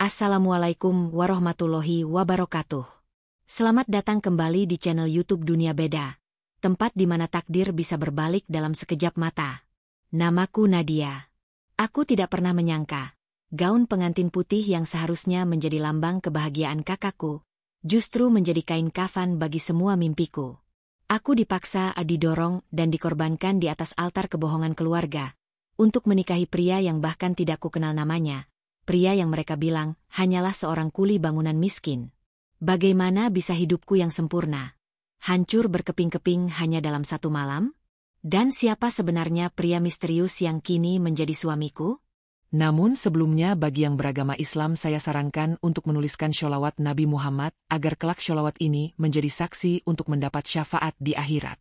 Assalamualaikum warahmatullahi wabarakatuh. Selamat datang kembali di channel YouTube Dunia Beda, tempat di mana takdir bisa berbalik dalam sekejap mata. Namaku Nadia. Aku tidak pernah menyangka, gaun pengantin putih yang seharusnya menjadi lambang kebahagiaan kakakku, justru menjadi kain kafan bagi semua mimpiku. Aku dipaksa, didorong, dan dikorbankan di atas altar kebohongan keluarga, untuk menikahi pria yang bahkan tidak kukenal namanya. Pria yang mereka bilang hanyalah seorang kuli bangunan miskin. Bagaimana bisa hidupku yang sempurna hancur berkeping-keping hanya dalam satu malam? Dan siapa sebenarnya pria misterius yang kini menjadi suamiku? Namun sebelumnya bagi yang beragama Islam saya sarankan untuk menuliskan sholawat Nabi Muhammad agar kelak sholawat ini menjadi saksi untuk mendapat syafaat di akhirat.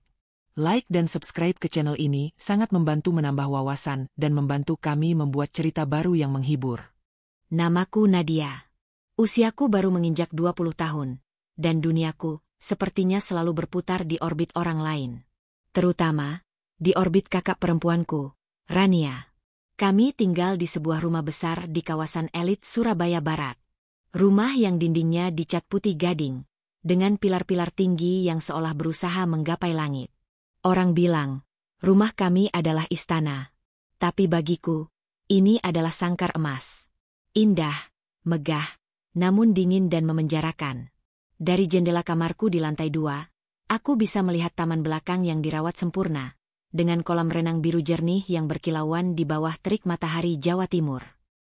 Like dan subscribe ke channel ini sangat membantu menambah wawasan dan membantu kami membuat cerita baru yang menghibur. Namaku Nadia. Usiaku baru menginjak 20 tahun, dan duniaku sepertinya selalu berputar di orbit orang lain. Terutama, di orbit kakak perempuanku, Rania. Kami tinggal di sebuah rumah besar di kawasan elit Surabaya Barat. Rumah yang dindingnya dicat putih gading, dengan pilar-pilar tinggi yang seolah berusaha menggapai langit. Orang bilang, rumah kami adalah istana. Tapi bagiku, ini adalah sangkar emas. Indah, megah, namun dingin dan memenjarakan. Dari jendela kamarku di lantai 2, aku bisa melihat taman belakang yang dirawat sempurna, dengan kolam renang biru jernih yang berkilauan di bawah terik matahari Jawa Timur.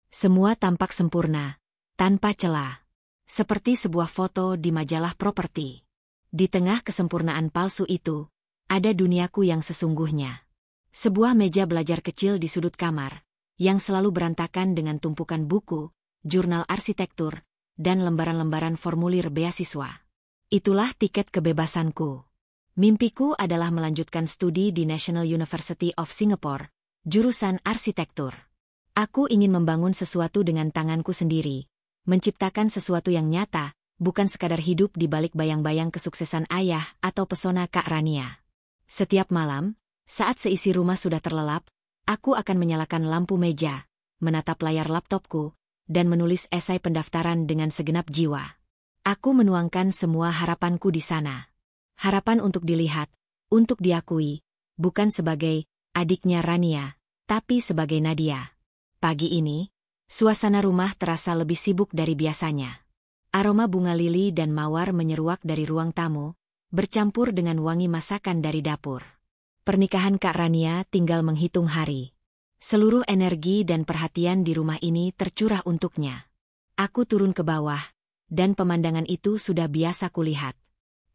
Semua tampak sempurna, tanpa celah. Seperti sebuah foto di majalah properti. Di tengah kesempurnaan palsu itu, ada duniaku yang sesungguhnya. Sebuah meja belajar kecil di sudut kamar, yang selalu berantakan dengan tumpukan buku, jurnal arsitektur, dan lembaran-lembaran formulir beasiswa. Itulah tiket kebebasanku. Mimpiku adalah melanjutkan studi di National University of Singapore, jurusan arsitektur. Aku ingin membangun sesuatu dengan tanganku sendiri, menciptakan sesuatu yang nyata, bukan sekadar hidup di balik bayang-bayang kesuksesan ayah atau pesona Kak Rania. Setiap malam, saat seisi rumah sudah terlelap, aku akan menyalakan lampu meja, menatap layar laptopku, dan menulis esai pendaftaran dengan segenap jiwa. Aku menuangkan semua harapanku di sana. Harapan untuk dilihat, untuk diakui, bukan sebagai adiknya Rania, tapi sebagai Nadia. Pagi ini, suasana rumah terasa lebih sibuk dari biasanya. Aroma bunga lili dan mawar menyeruak dari ruang tamu, bercampur dengan wangi masakan dari dapur. Pernikahan Kak Rania tinggal menghitung hari. Seluruh energi dan perhatian di rumah ini tercurah untuknya. Aku turun ke bawah, dan pemandangan itu sudah biasa kulihat.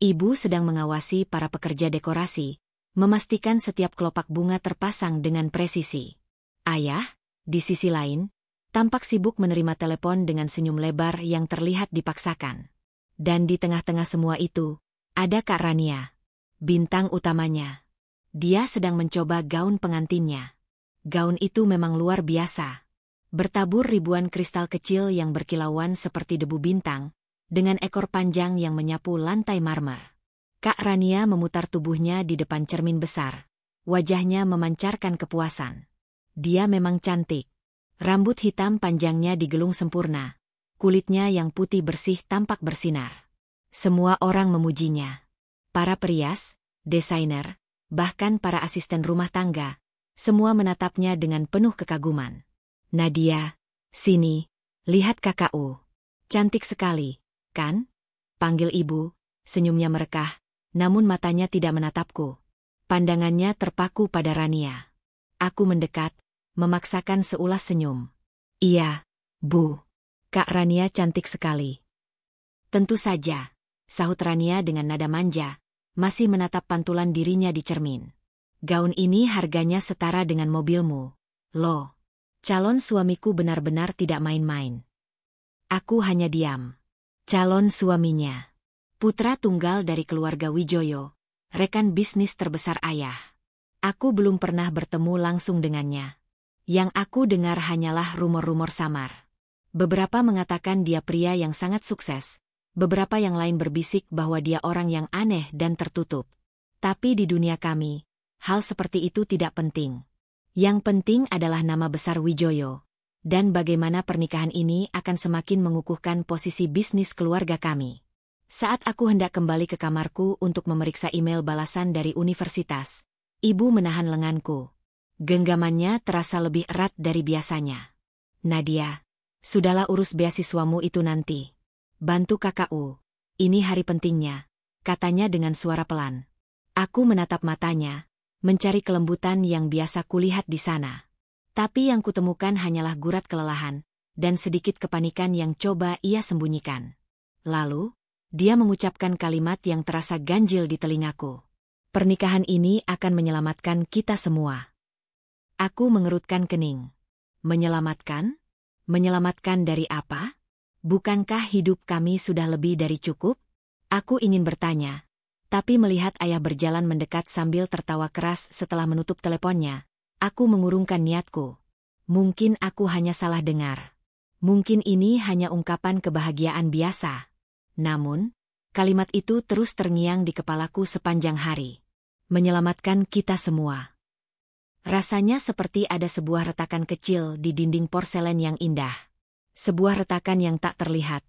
Ibu sedang mengawasi para pekerja dekorasi, memastikan setiap kelopak bunga terpasang dengan presisi. Ayah, di sisi lain, tampak sibuk menerima telepon dengan senyum lebar yang terlihat dipaksakan. Dan di tengah-tengah semua itu, ada Kak Rania, bintang utamanya. Dia sedang mencoba gaun pengantinnya. Gaun itu memang luar biasa. Bertabur ribuan kristal kecil yang berkilauan seperti debu bintang, dengan ekor panjang yang menyapu lantai marmer. Kak Rania memutar tubuhnya di depan cermin besar. Wajahnya memancarkan kepuasan. Dia memang cantik. Rambut hitam panjangnya digelung sempurna. Kulitnya yang putih bersih tampak bersinar. Semua orang memujinya. Para perias, desainer, bahkan para asisten rumah tangga, semua menatapnya dengan penuh kekaguman. Nadia, sini, lihat kakakku. Cantik sekali, kan? Panggil ibu, senyumnya merekah, namun matanya tidak menatapku. Pandangannya terpaku pada Rania. Aku mendekat, memaksakan seulas senyum. Iya, Bu. Kak Rania cantik sekali. Tentu saja, sahut Rania dengan nada manja, masih menatap pantulan dirinya di cermin. Gaun ini harganya setara dengan mobilmu. Loh, calon suamiku benar-benar tidak main-main. Aku hanya diam. Calon suaminya. Putra tunggal dari keluarga Wijoyo, rekan bisnis terbesar ayah. Aku belum pernah bertemu langsung dengannya. Yang aku dengar hanyalah rumor-rumor samar. Beberapa mengatakan dia pria yang sangat sukses. Beberapa yang lain berbisik bahwa dia orang yang aneh dan tertutup. Tapi di dunia kami, hal seperti itu tidak penting. Yang penting adalah nama besar Wijoyo. dan bagaimana pernikahan ini akan semakin mengukuhkan posisi bisnis keluarga kami. Saat aku hendak kembali ke kamarku untuk memeriksa email balasan dari universitas, ibu menahan lenganku. Genggamannya terasa lebih erat dari biasanya. Nadia, sudahlah urus beasiswamu itu nanti. Bantu kakakku, ini hari pentingnya, katanya dengan suara pelan. Aku menatap matanya, mencari kelembutan yang biasa kulihat di sana. Tapi yang kutemukan hanyalah gurat kelelahan, dan sedikit kepanikan yang coba ia sembunyikan. Lalu, dia mengucapkan kalimat yang terasa ganjil di telingaku. Pernikahan ini akan menyelamatkan kita semua. Aku mengerutkan kening. Menyelamatkan? Menyelamatkan dari apa? Bukankah hidup kami sudah lebih dari cukup? Aku ingin bertanya, tapi melihat ayah berjalan mendekat sambil tertawa keras setelah menutup teleponnya, aku mengurungkan niatku. Mungkin aku hanya salah dengar. Mungkin ini hanya ungkapan kebahagiaan biasa. Namun, kalimat itu terus terngiang di kepalaku sepanjang hari. Menyelamatkan kita semua. Rasanya seperti ada sebuah retakan kecil di dinding porselen yang indah. Sebuah retakan yang tak terlihat,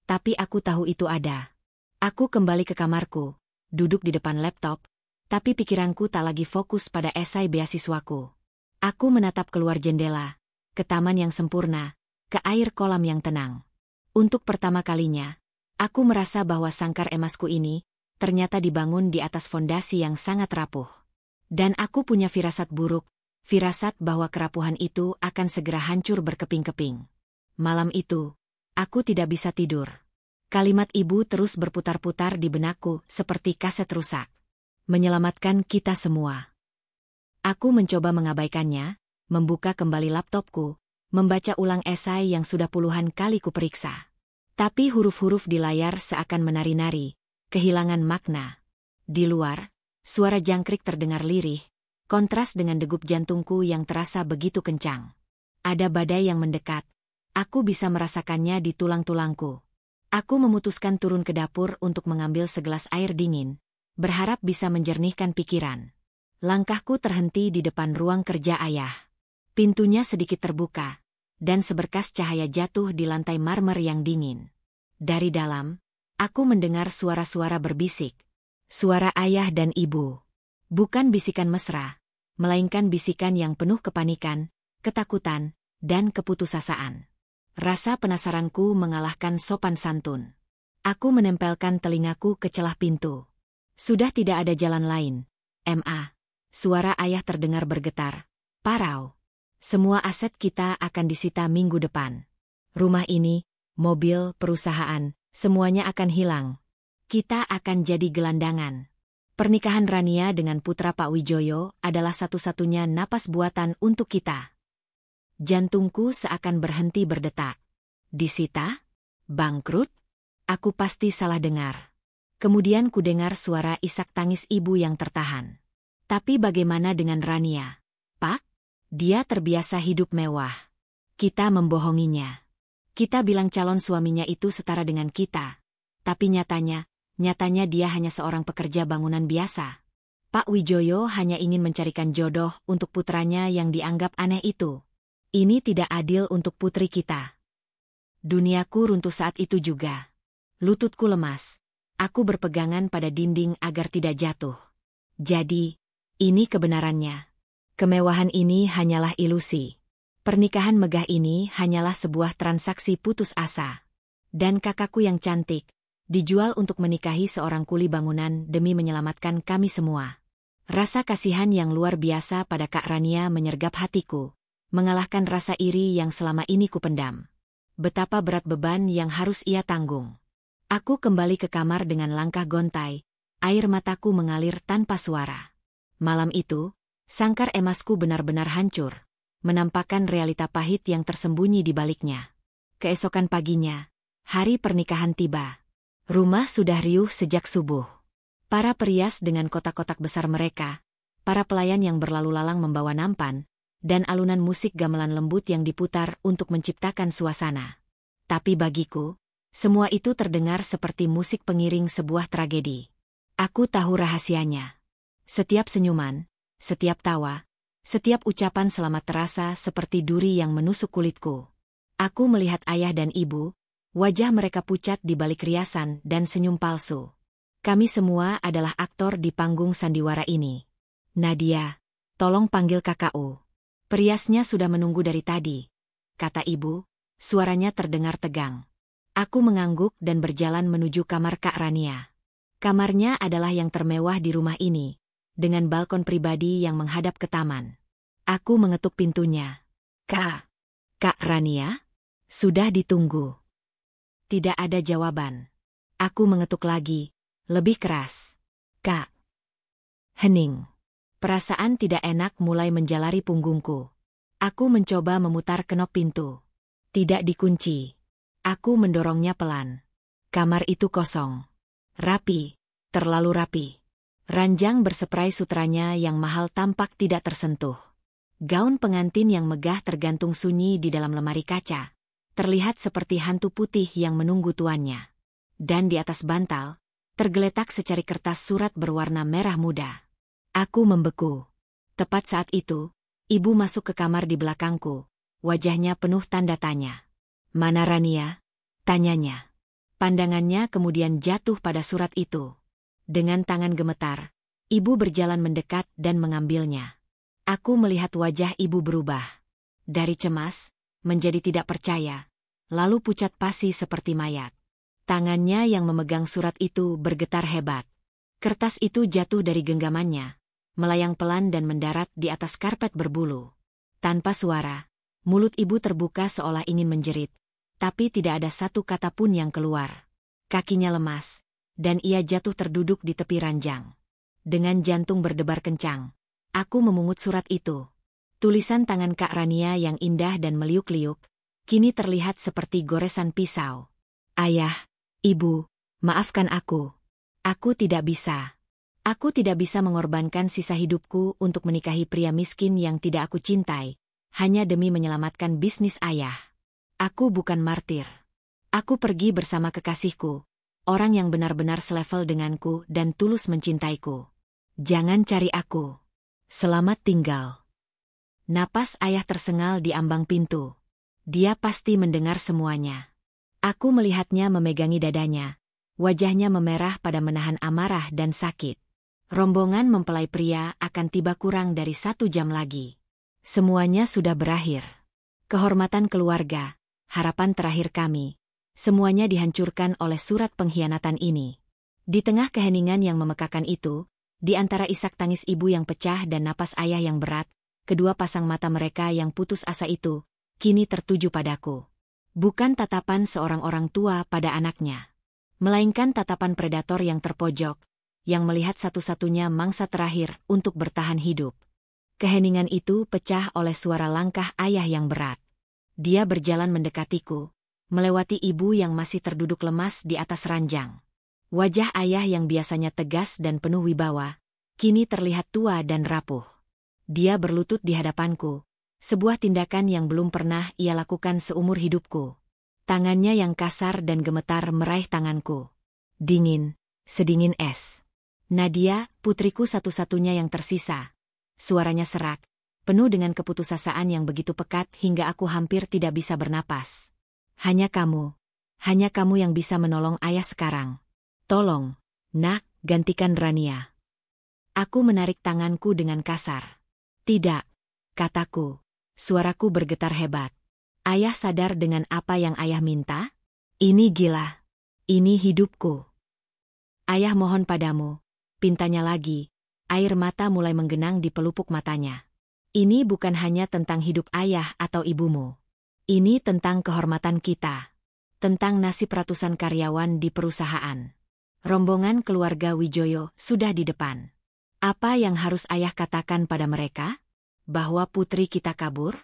tapi aku tahu itu ada. Aku kembali ke kamarku, duduk di depan laptop, tapi pikiranku tak lagi fokus pada esai beasiswaku. Aku menatap keluar jendela, ke taman yang sempurna, ke air kolam yang tenang. Untuk pertama kalinya, aku merasa bahwa sangkar emasku ini ternyata dibangun di atas fondasi yang sangat rapuh. Dan aku punya firasat buruk, firasat bahwa kerapuhan itu akan segera hancur berkeping-keping. Malam itu, aku tidak bisa tidur. Kalimat ibu terus berputar-putar di benakku seperti kaset rusak. Menyelamatkan kita semua. Aku mencoba mengabaikannya, membuka kembali laptopku, membaca ulang esai yang sudah puluhan kali kuperiksa. Tapi huruf-huruf di layar seakan menari-nari, kehilangan makna. Di luar, suara jangkrik terdengar lirih, kontras dengan degup jantungku yang terasa begitu kencang. Ada badai yang mendekat, aku bisa merasakannya di tulang-tulangku. Aku memutuskan turun ke dapur untuk mengambil segelas air dingin, berharap bisa menjernihkan pikiran. Langkahku terhenti di depan ruang kerja ayah. Pintunya sedikit terbuka, dan seberkas cahaya jatuh di lantai marmer yang dingin. Dari dalam, aku mendengar suara-suara berbisik. Suara ayah dan ibu. Bukan bisikan mesra, melainkan bisikan yang penuh kepanikan, ketakutan, dan keputusasaan. Rasa penasaranku mengalahkan sopan santun. Aku menempelkan telingaku ke celah pintu. Sudah tidak ada jalan lain. Ma. Suara ayah terdengar bergetar. Parau. Semua aset kita akan disita minggu depan. Rumah ini, mobil, perusahaan, semuanya akan hilang. Kita akan jadi gelandangan. Pernikahan Rania dengan putra Pak Wijoyo adalah satu-satunya napas buatan untuk kita. Jantungku seakan berhenti berdetak. Disita? Bangkrut? Aku pasti salah dengar. Kemudian kudengar suara isak tangis ibu yang tertahan. Tapi bagaimana dengan Rania? Pak? Dia terbiasa hidup mewah. Kita membohonginya. Kita bilang calon suaminya itu setara dengan kita. Tapi nyatanya dia hanya seorang pekerja bangunan biasa. Pak Wijoyo hanya ingin mencarikan jodoh untuk putranya yang dianggap aneh itu. Ini tidak adil untuk putri kita. Duniaku runtuh saat itu juga. Lututku lemas. Aku berpegangan pada dinding agar tidak jatuh. Jadi, ini kebenarannya. Kemewahan ini hanyalah ilusi. Pernikahan megah ini hanyalah sebuah transaksi putus asa. Dan kakakku yang cantik, dijual untuk menikahi seorang kuli bangunan demi menyelamatkan kami semua. Rasa kasihan yang luar biasa pada Kak Rania menyergap hatiku, mengalahkan rasa iri yang selama ini kupendam. Betapa berat beban yang harus ia tanggung. Aku kembali ke kamar dengan langkah gontai, air mataku mengalir tanpa suara. Malam itu, sangkar emasku benar-benar hancur, menampakkan realita pahit yang tersembunyi di baliknya. Keesokan paginya, hari pernikahan tiba. Rumah sudah riuh sejak subuh. Para perias dengan kotak-kotak besar mereka, para pelayan yang berlalu lalang membawa nampan, dan alunan musik gamelan lembut yang diputar untuk menciptakan suasana. Tapi bagiku, semua itu terdengar seperti musik pengiring sebuah tragedi. Aku tahu rahasianya. Setiap senyuman, setiap tawa, Setiap ucapan selamat terasa seperti duri yang menusuk kulitku. Aku melihat ayah dan ibu, wajah mereka pucat di balik riasan dan senyum palsu. Kami semua adalah aktor di panggung sandiwara ini. Nadia, tolong panggil kakakku. Periasnya sudah menunggu dari tadi, kata ibu, suaranya terdengar tegang. Aku mengangguk dan berjalan menuju kamar Kak Rania. Kamarnya adalah yang termewah di rumah ini, dengan balkon pribadi yang menghadap ke taman. Aku mengetuk pintunya. Kak Rania? Sudah ditunggu. Tidak ada jawaban. Aku mengetuk lagi, lebih keras. Kak. Hening. Perasaan tidak enak mulai menjalari punggungku. Aku mencoba memutar kenop pintu. Tidak dikunci. Aku mendorongnya pelan. Kamar itu kosong. Rapi, terlalu rapi. Ranjang berseprai sutranya yang mahal tampak tidak tersentuh. Gaun pengantin yang megah tergantung sunyi di dalam lemari kaca. Terlihat seperti hantu putih yang menunggu tuannya. Dan di atas bantal, tergeletak secari kertas surat berwarna merah muda. Aku membeku. Tepat saat itu, ibu masuk ke kamar di belakangku. Wajahnya penuh tanda tanya. Mana Rania? Tanyanya. Pandangannya kemudian jatuh pada surat itu. Dengan tangan gemetar, ibu berjalan mendekat dan mengambilnya. Aku melihat wajah ibu berubah. Dari cemas, menjadi tidak percaya, lalu pucat pasi seperti mayat. Tangannya yang memegang surat itu bergetar hebat. Kertas itu jatuh dari genggamannya, melayang pelan dan mendarat di atas karpet berbulu. Tanpa suara, mulut ibu terbuka seolah ingin menjerit, tapi tidak ada satu kata pun yang keluar. Kakinya lemas, dan ia jatuh terduduk di tepi ranjang. Dengan jantung berdebar kencang, aku memungut surat itu. Tulisan tangan Kak Rania yang indah dan meliuk-liuk, kini terlihat seperti goresan pisau. Ayah, ibu, maafkan aku. Aku tidak bisa. Aku tidak bisa mengorbankan sisa hidupku untuk menikahi pria miskin yang tidak aku cintai, hanya demi menyelamatkan bisnis ayah. Aku bukan martir. Aku pergi bersama kekasihku, orang yang benar-benar selevel denganku dan tulus mencintaiku. Jangan cari aku. Selamat tinggal. Napas ayah tersengal di ambang pintu. Dia pasti mendengar semuanya. Aku melihatnya memegangi dadanya. Wajahnya memerah pada menahan amarah dan sakit. Rombongan mempelai pria akan tiba kurang dari 1 jam lagi. Semuanya sudah berakhir. Kehormatan keluarga, harapan terakhir kami, semuanya dihancurkan oleh surat pengkhianatan ini. Di tengah keheningan yang memekakan itu, di antara isak tangis ibu yang pecah dan napas ayah yang berat, kedua pasang mata mereka yang putus asa itu, kini tertuju padaku. Bukan tatapan seorang orang tua pada anaknya, melainkan tatapan predator yang terpojok, yang melihat satu-satunya mangsa terakhir untuk bertahan hidup. Keheningan itu pecah oleh suara langkah ayah yang berat. Dia berjalan mendekatiku, melewati ibu yang masih terduduk lemas di atas ranjang. Wajah ayah yang biasanya tegas dan penuh wibawa, kini terlihat tua dan rapuh. Dia berlutut di hadapanku, sebuah tindakan yang belum pernah ia lakukan seumur hidupku. Tangannya yang kasar dan gemetar meraih tanganku. Dingin, sedingin es. Nadia, putriku satu-satunya yang tersisa. Suaranya serak, penuh dengan keputusasaan yang begitu pekat hingga aku hampir tidak bisa bernapas. Hanya kamu yang bisa menolong ayah sekarang. Tolong, nak, gantikan Rania. Aku menarik tanganku dengan kasar. Tidak, kataku. Suaraku bergetar hebat. Ayah sadar dengan apa yang ayah minta? Ini gila. Ini hidupku. Ayah mohon padamu, pintanya lagi. Air mata mulai menggenang di pelupuk matanya. Ini bukan hanya tentang hidup ayah atau ibumu. Ini tentang kehormatan kita. Tentang nasib ratusan karyawan di perusahaan. Rombongan keluarga Wijoyo sudah di depan. Apa yang harus ayah katakan pada mereka? Bahwa putri kita kabur?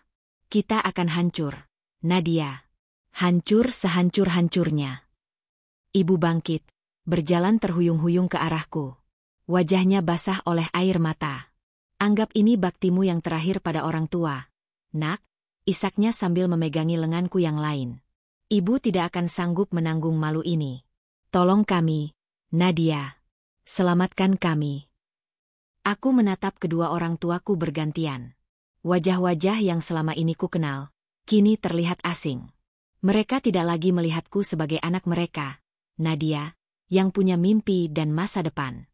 Kita akan hancur, Nadia. Hancur sehancur-hancurnya. Ibu bangkit, berjalan terhuyung-huyung ke arahku. Wajahnya basah oleh air mata. Anggap ini baktimu yang terakhir pada orang tua. Nak, isaknya sambil memegangi lenganku yang lain. Ibu tidak akan sanggup menanggung malu ini. Tolong kami, Nadia. Selamatkan kami. Aku menatap kedua orang tuaku bergantian. Wajah-wajah yang selama ini ku kenal, kini terlihat asing. Mereka tidak lagi melihatku sebagai anak mereka, Nadia, yang punya mimpi dan masa depan.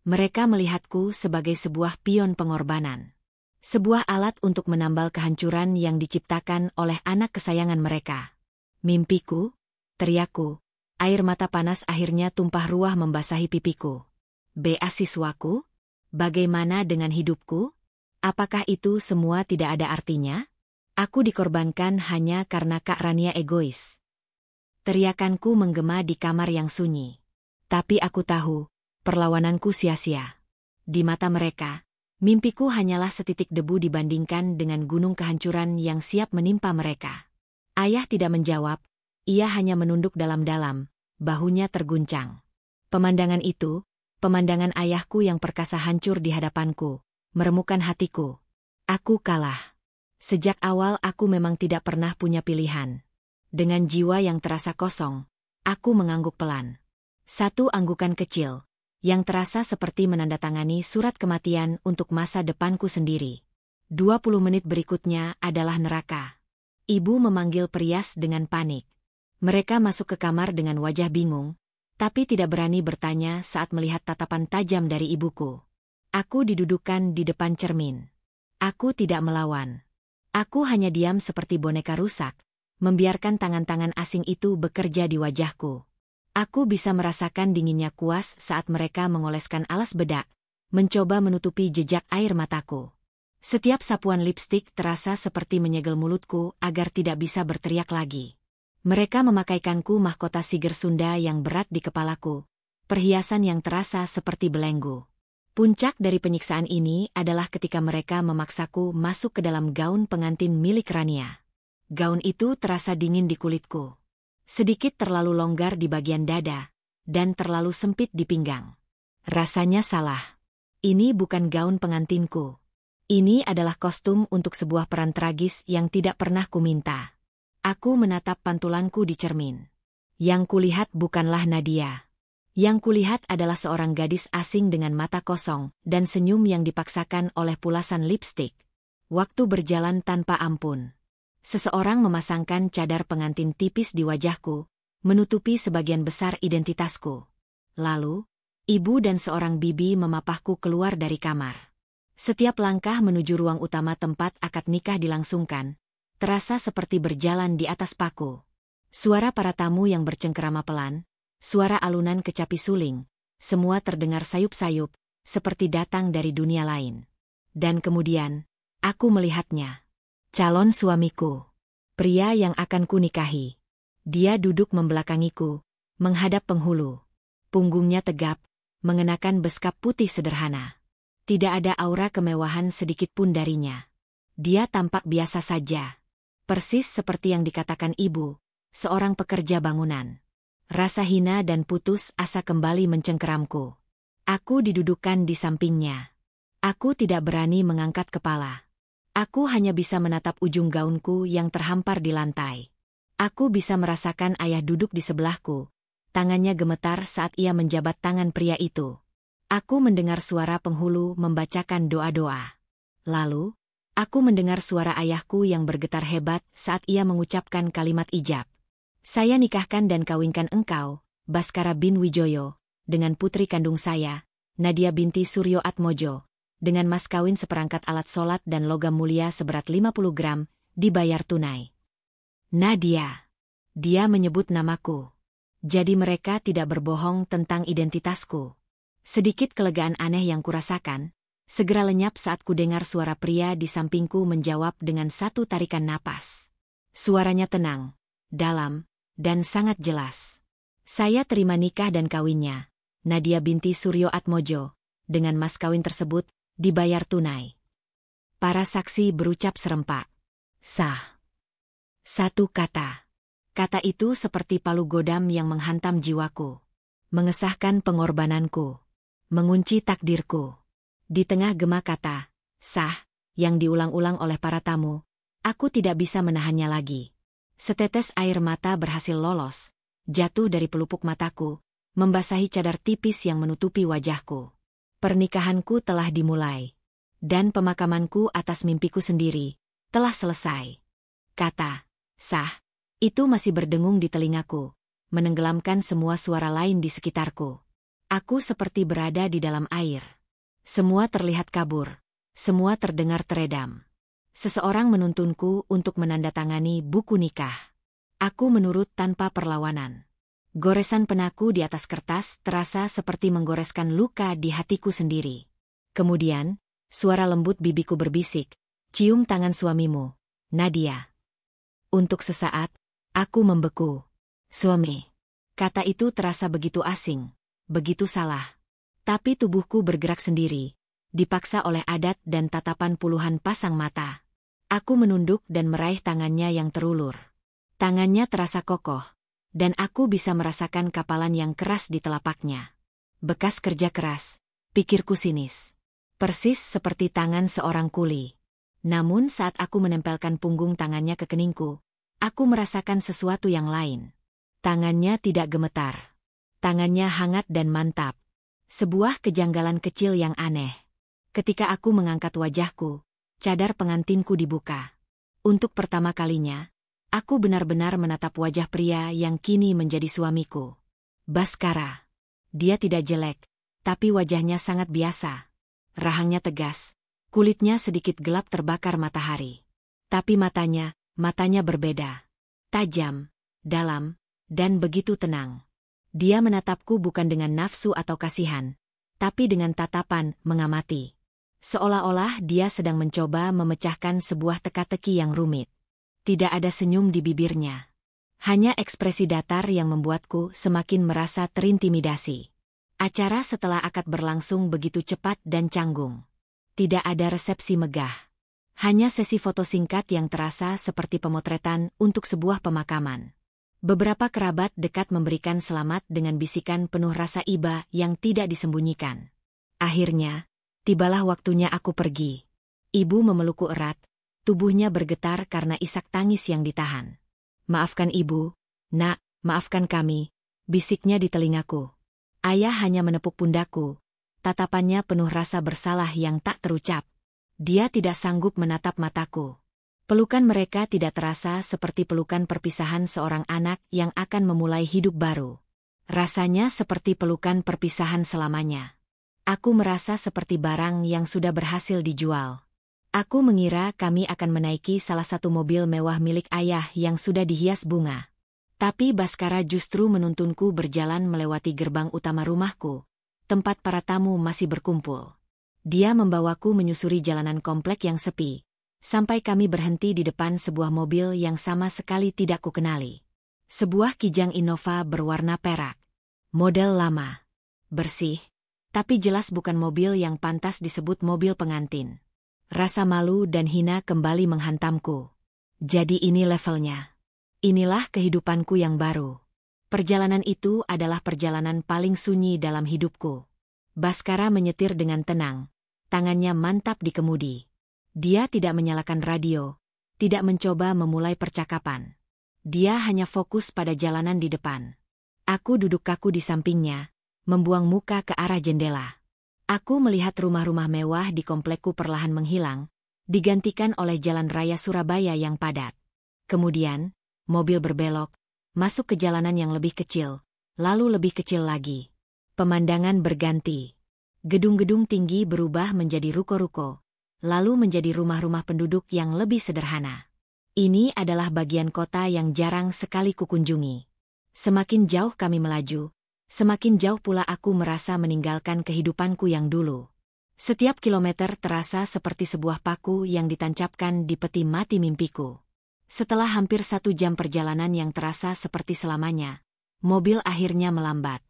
Mereka melihatku sebagai sebuah pion pengorbanan. Sebuah alat untuk menambal kehancuran yang diciptakan oleh anak kesayangan mereka. Mimpiku, teriakku, air mata panas akhirnya tumpah ruah membasahi pipiku. Beasiswaku? Bagaimana dengan hidupku? Apakah itu semua tidak ada artinya? Aku dikorbankan hanya karena Kak Rania egois. Teriakanku menggema di kamar yang sunyi. Tapi aku tahu, perlawananku sia-sia. Di mata mereka, mimpiku hanyalah setitik debu dibandingkan dengan gunung kehancuran yang siap menimpa mereka. Ayah tidak menjawab, ia hanya menunduk dalam-dalam, bahunya terguncang. Pemandangan itu, pemandangan ayahku yang perkasa hancur di hadapanku, meremukan hatiku. Aku kalah. Sejak awal aku memang tidak pernah punya pilihan. Dengan jiwa yang terasa kosong, aku mengangguk pelan. Satu anggukan kecil, yang terasa seperti menandatangani surat kematian untuk masa depanku sendiri. 20 menit berikutnya adalah neraka. Ibu memanggil Prias dengan panik. Mereka masuk ke kamar dengan wajah bingung, tapi tidak berani bertanya saat melihat tatapan tajam dari ibuku. Aku didudukkan di depan cermin. Aku tidak melawan. Aku hanya diam seperti boneka rusak, membiarkan tangan-tangan asing itu bekerja di wajahku. Aku bisa merasakan dinginnya kuas saat mereka mengoleskan alas bedak, mencoba menutupi jejak air mataku. Setiap sapuan lipstik terasa seperti menyegel mulutku agar tidak bisa berteriak lagi. Mereka memakaikanku mahkota siger Sunda yang berat di kepalaku, perhiasan yang terasa seperti belenggu. Puncak dari penyiksaan ini adalah ketika mereka memaksaku masuk ke dalam gaun pengantin milik Rania. Gaun itu terasa dingin di kulitku. Sedikit terlalu longgar di bagian dada, dan terlalu sempit di pinggang. Rasanya salah. Ini bukan gaun pengantinku. Ini adalah kostum untuk sebuah peran tragis yang tidak pernah kuminta. Aku menatap pantulanku di cermin. Yang kulihat bukanlah Nadia. Yang kulihat adalah seorang gadis asing dengan mata kosong dan senyum yang dipaksakan oleh pulasan lipstik. Waktu berjalan tanpa ampun. Seseorang memasangkan cadar pengantin tipis di wajahku, menutupi sebagian besar identitasku. Lalu, ibu dan seorang bibi memapahku keluar dari kamar. Setiap langkah menuju ruang utama tempat akad nikah dilangsungkan, terasa seperti berjalan di atas paku. Suara para tamu yang bercengkerama pelan, suara alunan kecapi suling, semua terdengar sayup-sayup, seperti datang dari dunia lain. Dan kemudian, aku melihatnya. Calon suamiku. Pria yang akan kunikahi. Dia duduk membelakangiku, menghadap penghulu. Punggungnya tegap, mengenakan beskap putih sederhana. Tidak ada aura kemewahan sedikit pun darinya. Dia tampak biasa saja. Persis seperti yang dikatakan ibu, seorang pekerja bangunan. Rasa hina dan putus asa kembali mencengkeramku. Aku didudukkan di sampingnya. Aku tidak berani mengangkat kepala. Aku hanya bisa menatap ujung gaunku yang terhampar di lantai. Aku bisa merasakan ayah duduk di sebelahku. Tangannya gemetar saat ia menjabat tangan pria itu. Aku mendengar suara penghulu membacakan doa-doa. Lalu, aku mendengar suara ayahku yang bergetar hebat saat ia mengucapkan kalimat ijab. Saya nikahkan dan kawinkan engkau, Baskara bin Wijoyo, dengan putri kandung saya, Nadia binti Suryo Atmojo, dengan mas kawin seperangkat alat sholat dan logam mulia seberat 50 gram, dibayar tunai. Nadia. Dia menyebut namaku. Jadi mereka tidak berbohong tentang identitasku. Sedikit kelegaan aneh yang kurasakan, segera lenyap saat kudengar suara pria di sampingku menjawab dengan satu tarikan napas. Suaranya tenang, dalam, dan sangat jelas. Saya terima nikah dan kawinnya, Nadia binti Suryo Atmojo, dengan mas kawin tersebut, dibayar tunai. Para saksi berucap serempak. Sah. Satu kata. Kata itu seperti palu godam yang menghantam jiwaku. Mengesahkan pengorbananku. Mengunci takdirku. Di tengah gema kata, sah, yang diulang-ulang oleh para tamu, aku tidak bisa menahannya lagi. Setetes air mata berhasil lolos, jatuh dari pelupuk mataku, membasahi cadar tipis yang menutupi wajahku. Pernikahanku telah dimulai. Dan pemakamanku atas mimpiku sendiri telah selesai. Kata sah itu masih berdengung di telingaku, menenggelamkan semua suara lain di sekitarku. Aku seperti berada di dalam air. Semua terlihat kabur. Semua terdengar teredam. Seseorang menuntunku untuk menandatangani buku nikah. Aku menurut tanpa perlawanan. Goresan penaku di atas kertas terasa seperti menggoreskan luka di hatiku sendiri. Kemudian, suara lembut bibiku berbisik, "Cium tangan suamimu, Nadia." Untuk sesaat, aku membeku. Suami. Kata itu terasa begitu asing, begitu salah. Tapi tubuhku bergerak sendiri, dipaksa oleh adat dan tatapan puluhan pasang mata. Aku menunduk dan meraih tangannya yang terulur. Tangannya terasa kokoh, dan aku bisa merasakan kapalan yang keras di telapaknya. Bekas kerja keras, pikirku sinis. Persis seperti tangan seorang kuli. Namun saat aku menempelkan punggung tangannya ke keningku, aku merasakan sesuatu yang lain. Tangannya tidak gemetar. Tangannya hangat dan mantap. Sebuah kejanggalan kecil yang aneh. Ketika aku mengangkat wajahku, cadar pengantinku dibuka. Untuk pertama kalinya, aku benar-benar menatap wajah pria yang kini menjadi suamiku. Baskara. Dia tidak jelek, tapi wajahnya sangat biasa. Rahangnya tegas, kulitnya sedikit gelap terbakar matahari. Tapi matanya berbeda. Tajam, dalam, dan begitu tenang. Dia menatapku bukan dengan nafsu atau kasihan, tapi dengan tatapan mengamati. Seolah-olah dia sedang mencoba memecahkan sebuah teka-teki yang rumit. Tidak ada senyum di bibirnya. Hanya ekspresi datar yang membuatku semakin merasa terintimidasi. Acara setelah akad berlangsung begitu cepat dan canggung. Tidak ada resepsi megah. Hanya sesi foto singkat yang terasa seperti pemotretan untuk sebuah pemakaman. Beberapa kerabat dekat memberikan selamat dengan bisikan penuh rasa iba yang tidak disembunyikan. Akhirnya, tibalah waktunya aku pergi. Ibu memelukku erat, tubuhnya bergetar karena isak tangis yang ditahan. "Maafkan ibu, nak, maafkan kami," bisiknya di telingaku. Ayah hanya menepuk pundakku, tatapannya penuh rasa bersalah yang tak terucap. Dia tidak sanggup menatap mataku. Pelukan mereka tidak terasa seperti pelukan perpisahan seorang anak yang akan memulai hidup baru. Rasanya seperti pelukan perpisahan selamanya. Aku merasa seperti barang yang sudah berhasil dijual. Aku mengira kami akan menaiki salah satu mobil mewah milik ayah yang sudah dihias bunga. Tapi Baskara justru menuntunku berjalan melewati gerbang utama rumahku, tempat para tamu masih berkumpul. Dia membawaku menyusuri jalanan komplek yang sepi, sampai kami berhenti di depan sebuah mobil yang sama sekali tidak kukenali. Sebuah Kijang Innova berwarna perak. Model lama. Bersih, tapi jelas bukan mobil yang pantas disebut mobil pengantin. Rasa malu dan hina kembali menghantamku. Jadi ini levelnya. Inilah kehidupanku yang baru. Perjalanan itu adalah perjalanan paling sunyi dalam hidupku. Baskara menyetir dengan tenang. Tangannya mantap di kemudi. Dia tidak menyalakan radio, tidak mencoba memulai percakapan. Dia hanya fokus pada jalanan di depan. Aku duduk kaku di sampingnya, membuang muka ke arah jendela. Aku melihat rumah-rumah mewah di komplekku perlahan menghilang, digantikan oleh jalan raya Surabaya yang padat. Kemudian, mobil berbelok, masuk ke jalanan yang lebih kecil, lalu lebih kecil lagi. Pemandangan berganti. Gedung-gedung tinggi berubah menjadi ruko-ruko, lalu menjadi rumah-rumah penduduk yang lebih sederhana. Ini adalah bagian kota yang jarang sekali kukunjungi. Semakin jauh kami melaju, semakin jauh pula aku merasa meninggalkan kehidupanku yang dulu. Setiap kilometer terasa seperti sebuah paku yang ditancapkan di peti mati mimpiku. Setelah hampir 1 jam perjalanan yang terasa seperti selamanya, mobil akhirnya melambat.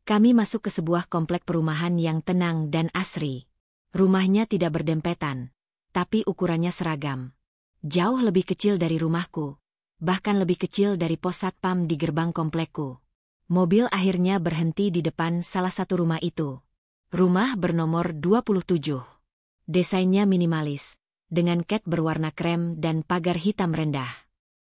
Kami masuk ke sebuah komplek perumahan yang tenang dan asri. Rumahnya tidak berdempetan, tapi ukurannya seragam. Jauh lebih kecil dari rumahku, bahkan lebih kecil dari pos satpam di gerbang komplekku. Mobil akhirnya berhenti di depan salah satu rumah itu. Rumah bernomor 27. Desainnya minimalis, dengan cat berwarna krem dan pagar hitam rendah.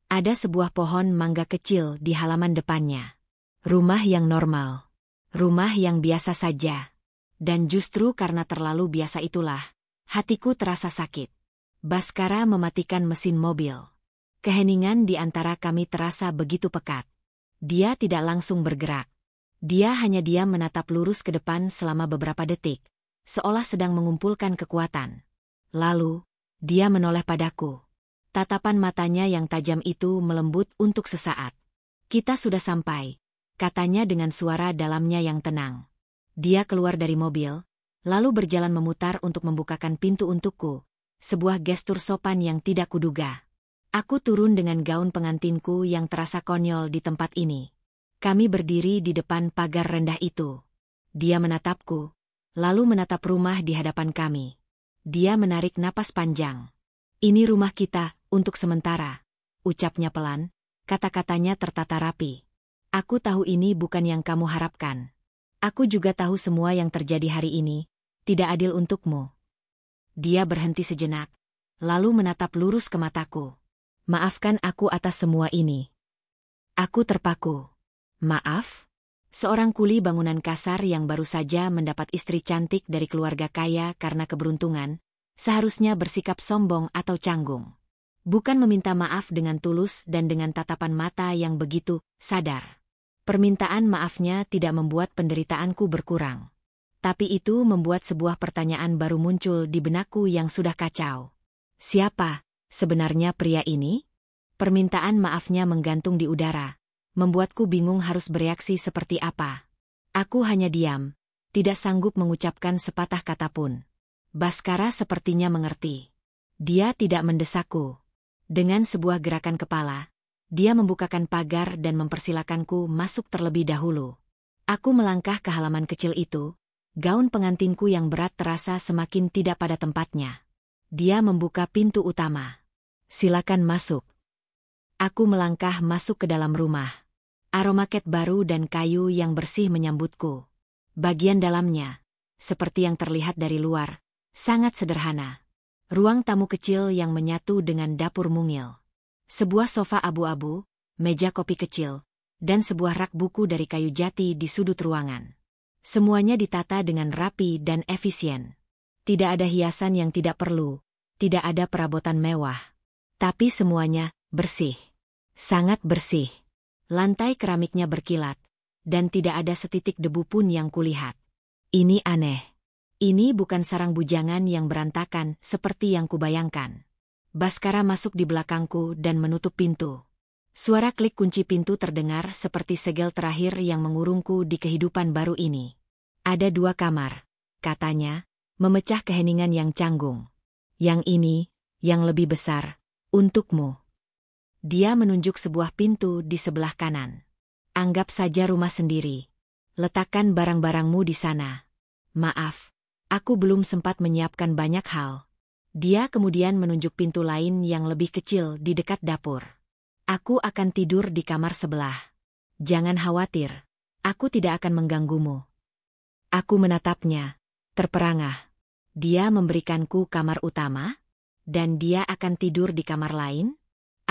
Ada sebuah pohon mangga kecil di halaman depannya. Rumah yang normal. Rumah yang biasa saja. Dan justru karena terlalu biasa itulah, Hatiku terasa sakit. Baskara mematikan mesin mobil. Keheningan di antara kami terasa begitu pekat. Dia tidak langsung bergerak. Dia hanya diam menatap lurus ke depan selama beberapa detik, seolah sedang mengumpulkan kekuatan. Lalu, dia menoleh padaku. Tatapan matanya yang tajam itu melembut untuk sesaat. "Kita sudah sampai," katanya dengan suara dalamnya yang tenang. Dia keluar dari mobil, lalu berjalan memutar untuk membukakan pintu untukku, sebuah gestur sopan yang tidak kuduga. Aku turun dengan gaun pengantinku yang terasa konyol di tempat ini. Kami berdiri di depan pagar rendah itu. Dia menatapku, lalu menatap rumah di hadapan kami. Dia menarik napas panjang. "Ini rumah kita, untuk sementara," ucapnya pelan, kata-katanya tertata rapi. "Aku tahu ini bukan yang kamu harapkan. Aku juga tahu semua yang terjadi hari ini tidak adil untukmu." Dia berhenti sejenak, lalu menatap lurus ke mataku. "Maafkan aku atas semua ini." Aku terpaku. "Maaf?" Seorang kuli bangunan kasar yang baru saja mendapat istri cantik dari keluarga kaya karena keberuntungan, seharusnya bersikap sombong atau canggung. Bukan meminta maaf dengan tulus dan dengan tatapan mata yang begitu sadar. Permintaan maafnya tidak membuat penderitaanku berkurang. Tapi itu membuat sebuah pertanyaan baru muncul di benakku yang sudah kacau. Siapa sebenarnya pria ini? Permintaan maafnya menggantung di udara, membuatku bingung harus bereaksi seperti apa. Aku hanya diam, tidak sanggup mengucapkan sepatah kata pun. Baskara sepertinya mengerti. Dia tidak mendesakku. Dengan sebuah gerakan kepala, dia membukakan pagar dan mempersilakanku masuk terlebih dahulu. Aku melangkah ke halaman kecil itu, gaun pengantinku yang berat terasa semakin tidak pada tempatnya. Dia membuka pintu utama. "Silakan masuk." Aku melangkah masuk ke dalam rumah. Aroma cat baru dan kayu yang bersih menyambutku. Bagian dalamnya, seperti yang terlihat dari luar, sangat sederhana. Ruang tamu kecil yang menyatu dengan dapur mungil. Sebuah sofa abu-abu, meja kopi kecil, dan sebuah rak buku dari kayu jati di sudut ruangan. Semuanya ditata dengan rapi dan efisien. Tidak ada hiasan yang tidak perlu, tidak ada perabotan mewah. Tapi semuanya bersih. Sangat bersih. Lantai keramiknya berkilat, dan tidak ada setitik debu pun yang kulihat. Ini aneh. Ini bukan sarang bujangan yang berantakan seperti yang kubayangkan. Baskara masuk di belakangku dan menutup pintu. Suara klik kunci pintu terdengar seperti segel terakhir yang mengurungku di kehidupan baru ini. "Ada 2 kamar," katanya, memecah keheningan yang canggung. "Yang ini, yang lebih besar, untukmu." Dia menunjuk sebuah pintu di sebelah kanan. "Anggap saja rumah sendiri. Letakkan barang-barangmu di sana." "Maaf, aku belum sempat menyiapkan banyak hal." Dia kemudian menunjuk pintu lain yang lebih kecil di dekat dapur. "Aku akan tidur di kamar sebelah. Jangan khawatir, aku tidak akan mengganggumu." Aku menatapnya, terperangah. Dia memberikanku kamar utama? Dan dia akan tidur di kamar lain?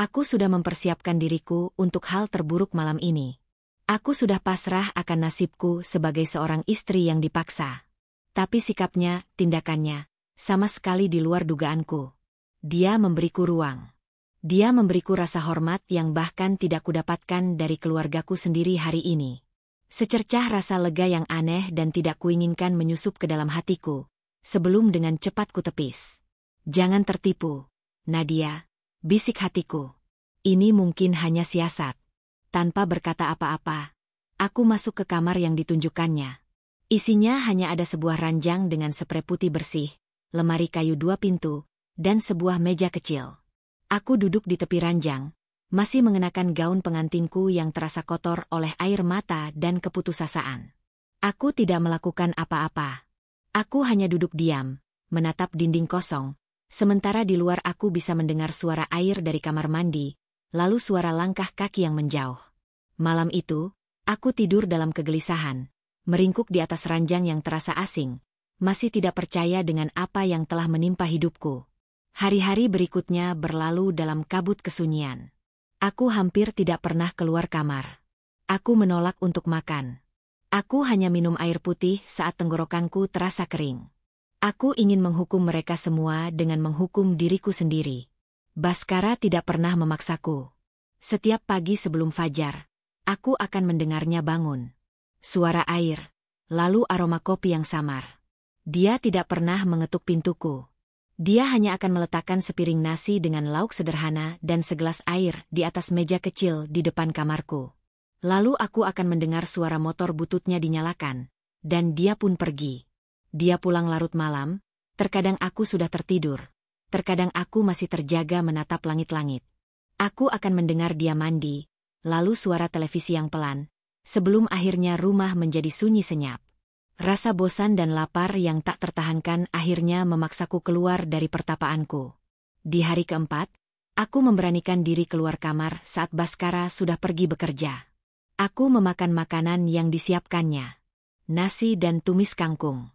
Aku sudah mempersiapkan diriku untuk hal terburuk malam ini. Aku sudah pasrah akan nasibku sebagai seorang istri yang dipaksa. Tapi sikapnya, tindakannya, sama sekali di luar dugaanku. Dia memberiku ruang. Dia memberiku rasa hormat yang bahkan tidak kudapatkan dari keluargaku sendiri hari ini. Secercah rasa lega yang aneh dan tidak kuinginkan menyusup ke dalam hatiku, sebelum dengan cepat kutepis. "Jangan tertipu, Nadia," bisik hatiku. "Ini mungkin hanya siasat." Tanpa berkata apa-apa, aku masuk ke kamar yang ditunjukkannya. Isinya hanya ada sebuah ranjang dengan sprei putih bersih, lemari kayu 2 pintu, dan sebuah meja kecil. Aku duduk di tepi ranjang, masih mengenakan gaun pengantinku yang terasa kotor oleh air mata dan keputusasaan. Aku tidak melakukan apa-apa. Aku hanya duduk diam, menatap dinding kosong, sementara di luar aku bisa mendengar suara air dari kamar mandi, lalu suara langkah kaki yang menjauh. Malam itu, aku tidur dalam kegelisahan, meringkuk di atas ranjang yang terasa asing, masih tidak percaya dengan apa yang telah menimpa hidupku. Hari-hari berikutnya berlalu dalam kabut kesunyian. Aku hampir tidak pernah keluar kamar. Aku menolak untuk makan. Aku hanya minum air putih saat tenggorokanku terasa kering. Aku ingin menghukum mereka semua dengan menghukum diriku sendiri. Baskara tidak pernah memaksaku. Setiap pagi sebelum fajar, aku akan mendengarnya bangun. Suara air, lalu aroma kopi yang samar. Dia tidak pernah mengetuk pintuku. Dia hanya akan meletakkan sepiring nasi dengan lauk sederhana dan segelas air di atas meja kecil di depan kamarku. Lalu aku akan mendengar suara motor bututnya dinyalakan, dan dia pun pergi. Dia pulang larut malam, terkadang aku sudah tertidur, terkadang aku masih terjaga menatap langit-langit. Aku akan mendengar dia mandi, lalu suara televisi yang pelan, sebelum akhirnya rumah menjadi sunyi senyap. Rasa bosan dan lapar yang tak tertahankan akhirnya memaksaku keluar dari pertapaanku. Di hari keempat, aku memberanikan diri keluar kamar saat Baskara sudah pergi bekerja. Aku memakan makanan yang disiapkannya. Nasi dan tumis kangkung.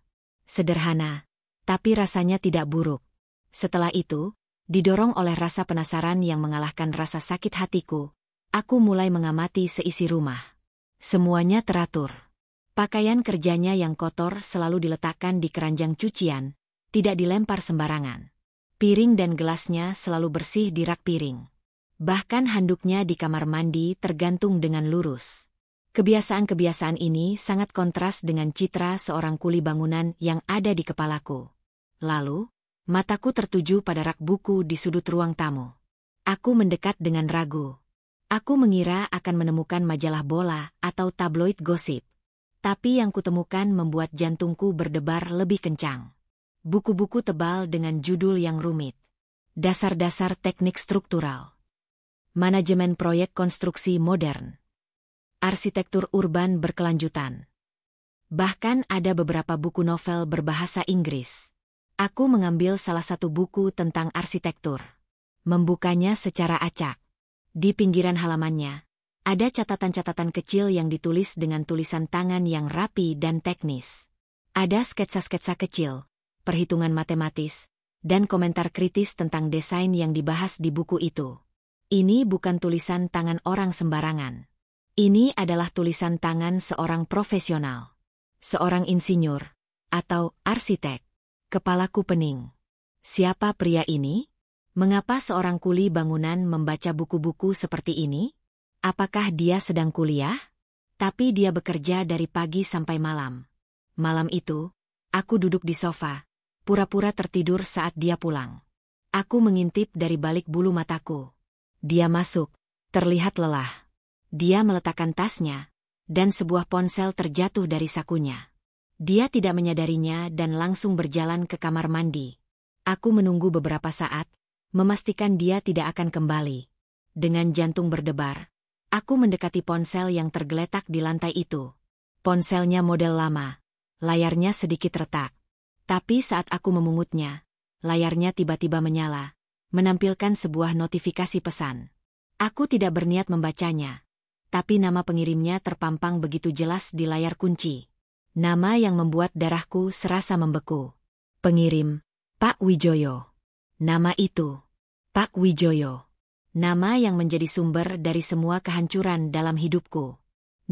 Sederhana, tapi rasanya tidak buruk. Setelah itu, didorong oleh rasa penasaran yang mengalahkan rasa sakit hatiku, aku mulai mengamati seisi rumah. Semuanya teratur. Pakaian kerjanya yang kotor selalu diletakkan di keranjang cucian, tidak dilempar sembarangan. Piring dan gelasnya selalu bersih di rak piring. Bahkan handuknya di kamar mandi tergantung dengan lurus. Kebiasaan-kebiasaan ini sangat kontras dengan citra seorang kuli bangunan yang ada di kepalaku. Lalu, mataku tertuju pada rak buku di sudut ruang tamu. Aku mendekat dengan ragu. Aku mengira akan menemukan majalah bola atau tabloid gosip. Tapi yang kutemukan membuat jantungku berdebar lebih kencang. Buku-buku tebal dengan judul yang rumit. Dasar-dasar teknik struktural. Manajemen proyek konstruksi modern. Arsitektur urban berkelanjutan. Bahkan ada beberapa buku novel berbahasa Inggris. Aku mengambil salah satu buku tentang arsitektur. Membukanya secara acak. Di pinggiran halamannya, ada catatan-catatan kecil yang ditulis dengan tulisan tangan yang rapi dan teknis. Ada sketsa-sketsa kecil, perhitungan matematis, dan komentar kritis tentang desain yang dibahas di buku itu. Ini bukan tulisan tangan orang sembarangan. Ini adalah tulisan tangan seorang profesional. Seorang insinyur, atau arsitek. Kepalaku pening. Siapa pria ini? Mengapa seorang kuli bangunan membaca buku-buku seperti ini? Apakah dia sedang kuliah? Tapi dia bekerja dari pagi sampai malam. Malam itu, aku duduk di sofa, pura-pura tertidur saat dia pulang. Aku mengintip dari balik bulu mataku. Dia masuk, terlihat lelah. Dia meletakkan tasnya, dan sebuah ponsel terjatuh dari sakunya. Dia tidak menyadarinya dan langsung berjalan ke kamar mandi. Aku menunggu beberapa saat, memastikan dia tidak akan kembali. Dengan jantung berdebar, aku mendekati ponsel yang tergeletak di lantai itu. Ponselnya model lama, layarnya sedikit retak. Tapi saat aku memungutnya, layarnya tiba-tiba menyala, menampilkan sebuah notifikasi pesan. Aku tidak berniat membacanya. Tapi nama pengirimnya terpampang begitu jelas di layar kunci. Nama yang membuat darahku serasa membeku. Pengirim, Pak Wijoyo. Nama itu, Pak Wijoyo. Nama yang menjadi sumber dari semua kehancuran dalam hidupku.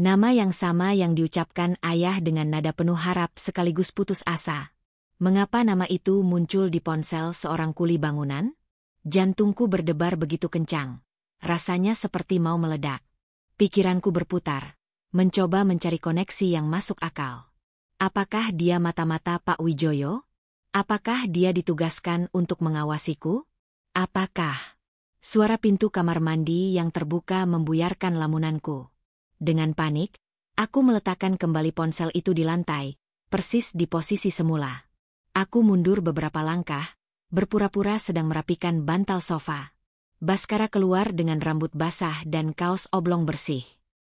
Nama yang sama yang diucapkan ayah dengan nada penuh harap sekaligus putus asa. Mengapa nama itu muncul di ponsel seorang kuli bangunan? Jantungku berdebar begitu kencang. Rasanya seperti mau meledak. Pikiranku berputar, mencoba mencari koneksi yang masuk akal. Apakah dia mata-mata Pak Wijoyo? Apakah dia ditugaskan untuk mengawasiku? Apakah? Suara pintu kamar mandi yang terbuka membuyarkan lamunanku. Dengan panik, aku meletakkan kembali ponsel itu di lantai, persis di posisi semula. Aku mundur beberapa langkah, berpura-pura sedang merapikan bantal sofa. Baskara keluar dengan rambut basah dan kaos oblong bersih.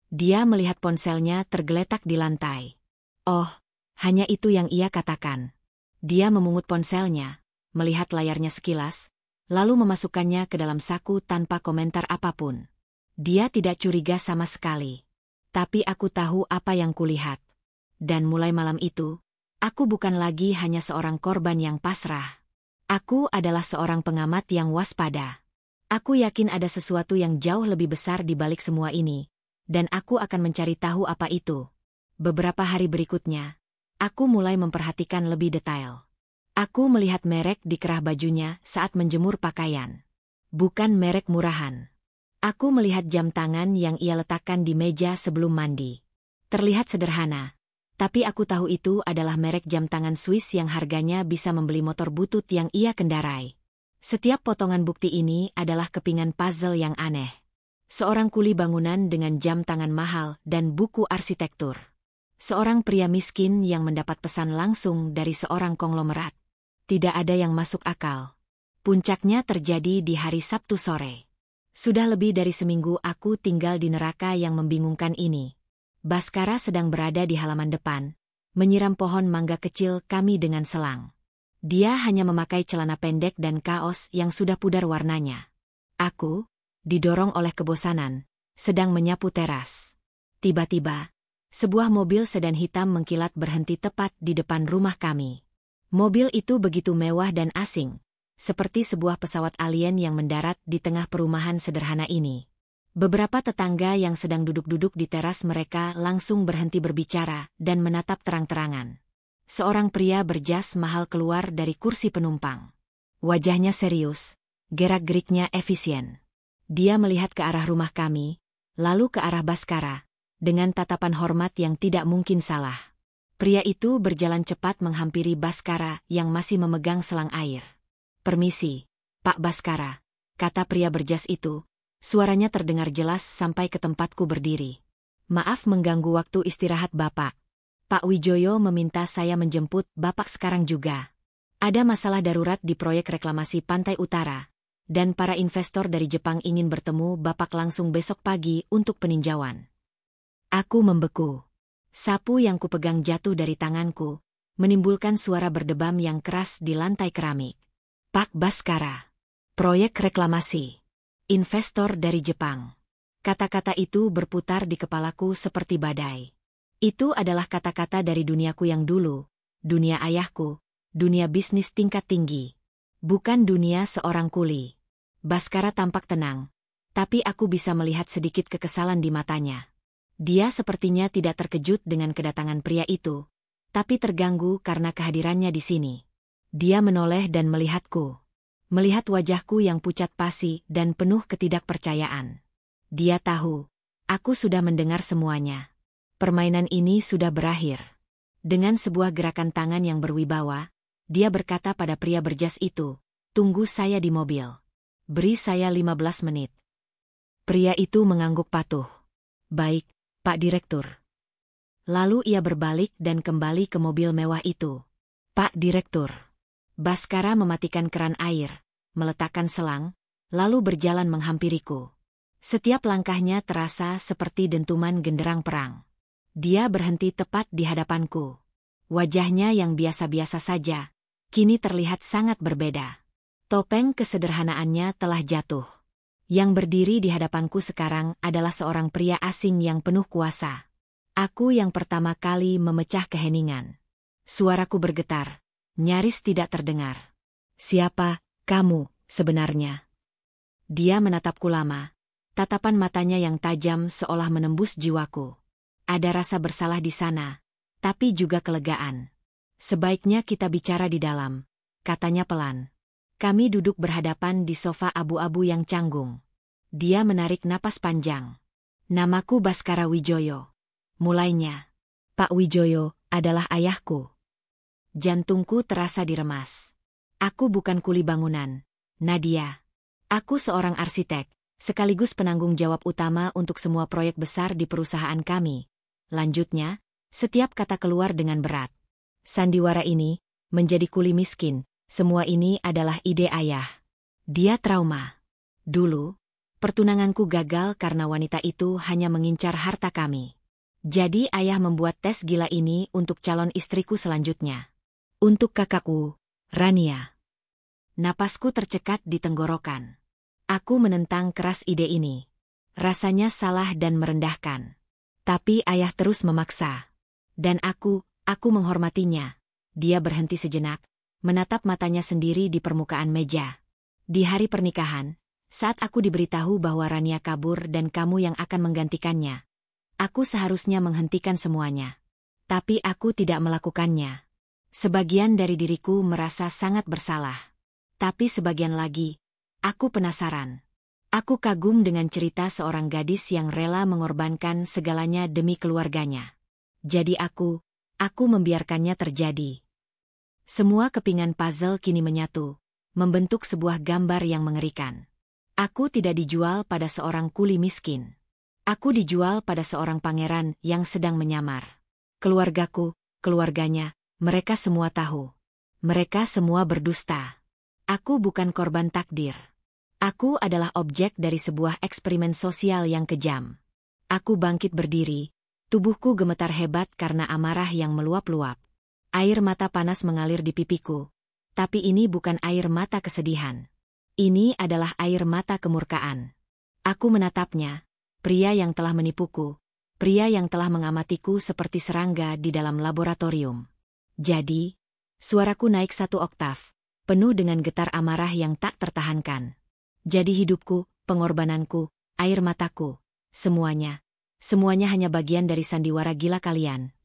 Dia melihat ponselnya tergeletak di lantai. Oh, hanya itu yang ia katakan. Dia memungut ponselnya, melihat layarnya sekilas, lalu memasukkannya ke dalam saku tanpa komentar apapun. Dia tidak curiga sama sekali. Tapi aku tahu apa yang kulihat. Dan mulai malam itu, aku bukan lagi hanya seorang korban yang pasrah. Aku adalah seorang pengamat yang waspada. Aku yakin ada sesuatu yang jauh lebih besar di balik semua ini, dan aku akan mencari tahu apa itu. Beberapa hari berikutnya, aku mulai memperhatikan lebih detail. Aku melihat merek di kerah bajunya saat menjemur pakaian. Bukan merek murahan. Aku melihat jam tangan yang ia letakkan di meja sebelum mandi. Terlihat sederhana, tapi aku tahu itu adalah merek jam tangan Swiss yang harganya bisa membeli motor butut yang ia kendarai. Setiap potongan bukti ini adalah kepingan puzzle yang aneh. Seorang kuli bangunan dengan jam tangan mahal dan buku arsitektur. Seorang pria miskin yang mendapat pesan langsung dari seorang konglomerat. Tidak ada yang masuk akal. Puncaknya terjadi di hari Sabtu sore. Sudah lebih dari seminggu aku tinggal di neraka yang membingungkan ini. Baskara sedang berada di halaman depan, menyiram pohon mangga kecil kami dengan selang. Dia hanya memakai celana pendek dan kaos yang sudah pudar warnanya. Aku, didorong oleh kebosanan, sedang menyapu teras. Tiba-tiba, sebuah mobil sedan hitam mengkilat berhenti tepat di depan rumah kami. Mobil itu begitu mewah dan asing, seperti sebuah pesawat alien yang mendarat di tengah perumahan sederhana ini. Beberapa tetangga yang sedang duduk-duduk di teras mereka langsung berhenti berbicara dan menatap terang-terangan. Seorang pria berjas mahal keluar dari kursi penumpang. Wajahnya serius, gerak-geriknya efisien. Dia melihat ke arah rumah kami, lalu ke arah Baskara, dengan tatapan hormat yang tidak mungkin salah. Pria itu berjalan cepat menghampiri Baskara yang masih memegang selang air. "Permisi, Pak Baskara," kata pria berjas itu. Suaranya terdengar jelas sampai ke tempatku berdiri. "Maaf mengganggu waktu istirahat Bapak. Pak Wijoyo meminta saya menjemput Bapak sekarang juga. Ada masalah darurat di proyek reklamasi Pantai Utara, dan para investor dari Jepang ingin bertemu Bapak langsung besok pagi untuk peninjauan." Aku membeku. Sapu yang kupegang jatuh dari tanganku, menimbulkan suara berdebam yang keras di lantai keramik. "Pak Baskara. Proyek reklamasi. Investor dari Jepang." Kata-kata itu berputar di kepalaku seperti badai. Itu adalah kata-kata dari duniaku yang dulu, dunia ayahku, dunia bisnis tingkat tinggi. Bukan dunia seorang kuli. Baskara tampak tenang, tapi aku bisa melihat sedikit kekesalan di matanya. Dia sepertinya tidak terkejut dengan kedatangan pria itu, tapi terganggu karena kehadirannya di sini. Dia menoleh dan melihatku. Melihat wajahku yang pucat pasi dan penuh ketidakpercayaan. Dia tahu, aku sudah mendengar semuanya. Permainan ini sudah berakhir. Dengan sebuah gerakan tangan yang berwibawa, dia berkata pada pria berjas itu, "Tunggu saya di mobil. Beri saya 15 menit." Pria itu mengangguk patuh. "Baik, Pak Direktur." Lalu ia berbalik dan kembali ke mobil mewah itu. "Pak Direktur." Baskara mematikan keran air, meletakkan selang, lalu berjalan menghampiriku. Setiap langkahnya terasa seperti dentuman genderang perang. Dia berhenti tepat di hadapanku. Wajahnya yang biasa-biasa saja, kini terlihat sangat berbeda. Topeng kesederhanaannya telah jatuh. Yang berdiri di hadapanku sekarang adalah seorang pria asing yang penuh kuasa. Aku yang pertama kali memecah keheningan. Suaraku bergetar, nyaris tidak terdengar. "Siapa kamu sebenarnya?" Dia menatapku lama. Tatapan matanya yang tajam seolah menembus jiwaku. Ada rasa bersalah di sana, tapi juga kelegaan. "Sebaiknya kita bicara di dalam," katanya pelan. Kami duduk berhadapan di sofa abu-abu yang canggung. Dia menarik napas panjang. "Namaku Baskara Wijoyo," mulainya. "Pak Wijoyo adalah ayahku." Jantungku terasa diremas. "Aku bukan kuli bangunan, Nadia. Aku seorang arsitek, sekaligus penanggung jawab utama untuk semua proyek besar di perusahaan kami." Lanjutnya, setiap kata keluar dengan berat. "Sandiwara ini, menjadi kuli miskin, semua ini adalah ide ayah. Dia trauma. Dulu, pertunanganku gagal karena wanita itu hanya mengincar harta kami. Jadi ayah membuat tes gila ini untuk calon istriku selanjutnya. Untuk kakakku, Rania." Napasku tercekat di tenggorokan. Aku menentang keras ide ini. Rasanya salah dan merendahkan. Tapi ayah terus memaksa. Dan aku menghormatinya. Dia berhenti sejenak, menatap matanya sendiri di permukaan meja. "Di hari pernikahan, saat aku diberitahu bahwa Rania kabur dan kamu yang akan menggantikannya, aku seharusnya menghentikan semuanya. Tapi aku tidak melakukannya. Sebagian dari diriku merasa sangat bersalah. Tapi sebagian lagi, aku penasaran. Aku kagum dengan cerita seorang gadis yang rela mengorbankan segalanya demi keluarganya. Jadi aku membiarkannya terjadi. Semua kepingan puzzle kini menyatu, membentuk sebuah gambar yang mengerikan. Aku tidak dijual pada seorang kuli miskin. Aku dijual pada seorang pangeran yang sedang menyamar. Keluargaku, keluarganya, mereka semua tahu. Mereka semua berdusta. Aku bukan korban takdir. Aku adalah objek dari sebuah eksperimen sosial yang kejam. Aku bangkit berdiri, tubuhku gemetar hebat karena amarah yang meluap-luap. Air mata panas mengalir di pipiku. Tapi ini bukan air mata kesedihan. Ini adalah air mata kemurkaan. Aku menatapnya, pria yang telah menipuku, pria yang telah mengamatiku seperti serangga di dalam laboratorium. Jadi, suaraku naik 1 oktav, penuh dengan getar amarah yang tak tertahankan. Jadi hidupku, pengorbananku, air mataku, semuanya hanya bagian dari sandiwara gila kalian.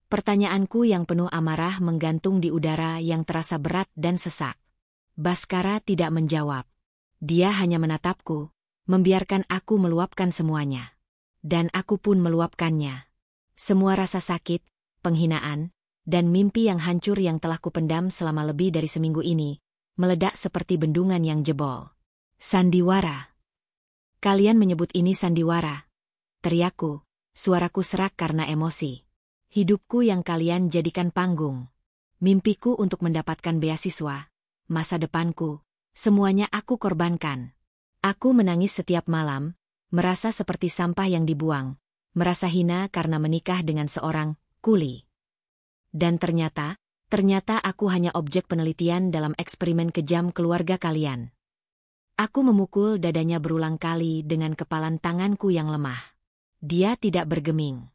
Pertanyaanku yang penuh amarah menggantung di udara yang terasa berat dan sesak. Baskara tidak menjawab. Dia hanya menatapku, membiarkan aku meluapkan semuanya. Dan aku pun meluapkannya. Semua rasa sakit, penghinaan, dan mimpi yang hancur yang telah kupendam selama lebih dari seminggu ini, meledak seperti bendungan yang jebol. Sandiwara. Kalian menyebut ini sandiwara. Teriakku, suaraku serak karena emosi. Hidupku yang kalian jadikan panggung. Mimpiku untuk mendapatkan beasiswa, masa depanku, semuanya aku korbankan. Aku menangis setiap malam, merasa seperti sampah yang dibuang, merasa hina karena menikah dengan seorang kuli. Dan ternyata aku hanya objek penelitian dalam eksperimen kejam keluarga kalian. Aku memukul dadanya berulang kali dengan kepalan tanganku yang lemah. Dia tidak bergeming.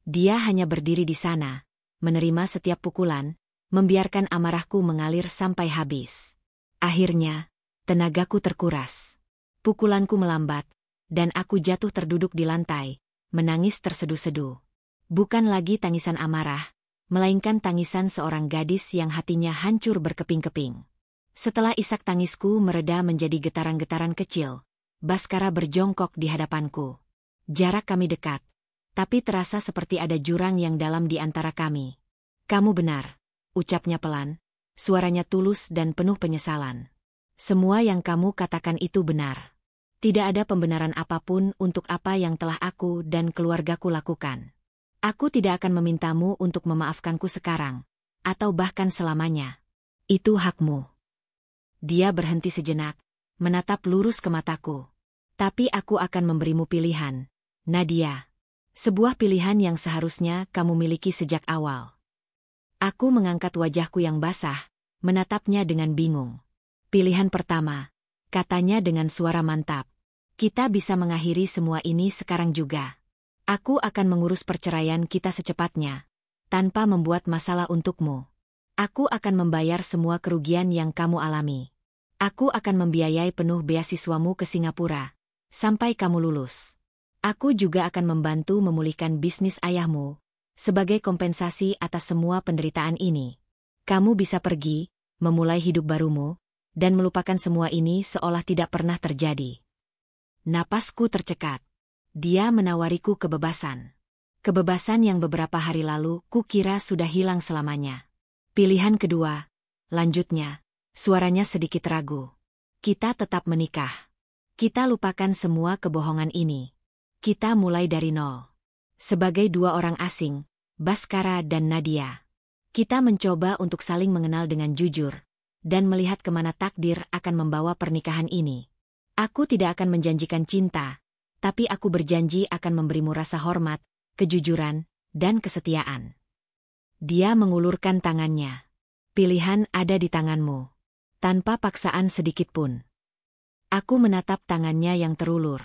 Dia hanya berdiri di sana, menerima setiap pukulan, membiarkan amarahku mengalir sampai habis. Akhirnya, tenagaku terkuras. Pukulanku melambat, dan aku jatuh terduduk di lantai, menangis terseduh-seduh. Bukan lagi tangisan amarah, melainkan tangisan seorang gadis yang hatinya hancur berkeping-keping. Setelah isak tangisku mereda menjadi getaran-getaran kecil, Baskara berjongkok di hadapanku. Jarak kami dekat, tapi terasa seperti ada jurang yang dalam di antara kami. Kamu benar, ucapnya pelan, suaranya tulus dan penuh penyesalan. Semua yang kamu katakan itu benar. Tidak ada pembenaran apapun untuk apa yang telah aku dan keluargaku lakukan. Aku tidak akan memintamu untuk memaafkanku sekarang, atau bahkan selamanya. Itu hakmu. Dia berhenti sejenak, menatap lurus ke mataku. Tapi aku akan memberimu pilihan, Nadia. Sebuah pilihan yang seharusnya kamu miliki sejak awal. Aku mengangkat wajahku yang basah, menatapnya dengan bingung. Pilihan pertama, katanya dengan suara mantap. Kita bisa mengakhiri semua ini sekarang juga. Aku akan mengurus perceraian kita secepatnya, tanpa membuat masalah untukmu. Aku akan membayar semua kerugian yang kamu alami. Aku akan membiayai penuh beasiswamu ke Singapura, sampai kamu lulus. Aku juga akan membantu memulihkan bisnis ayahmu, sebagai kompensasi atas semua penderitaan ini. Kamu bisa pergi, memulai hidup barumu, dan melupakan semua ini seolah tidak pernah terjadi. Napasku tercekat. Dia menawariku kebebasan. Kebebasan yang beberapa hari lalu kukira sudah hilang selamanya. Pilihan kedua, lanjutnya. Suaranya sedikit ragu. Kita tetap menikah. Kita lupakan semua kebohongan ini. Kita mulai dari nol. Sebagai 2 orang asing, Baskara dan Nadia. Kita mencoba untuk saling mengenal dengan jujur, dan melihat kemana takdir akan membawa pernikahan ini. Aku tidak akan menjanjikan cinta, tapi aku berjanji akan memberimu rasa hormat, kejujuran, dan kesetiaan. Dia mengulurkan tangannya. Pilihan ada di tanganmu. Tanpa paksaan sedikitpun. Aku menatap tangannya yang terulur.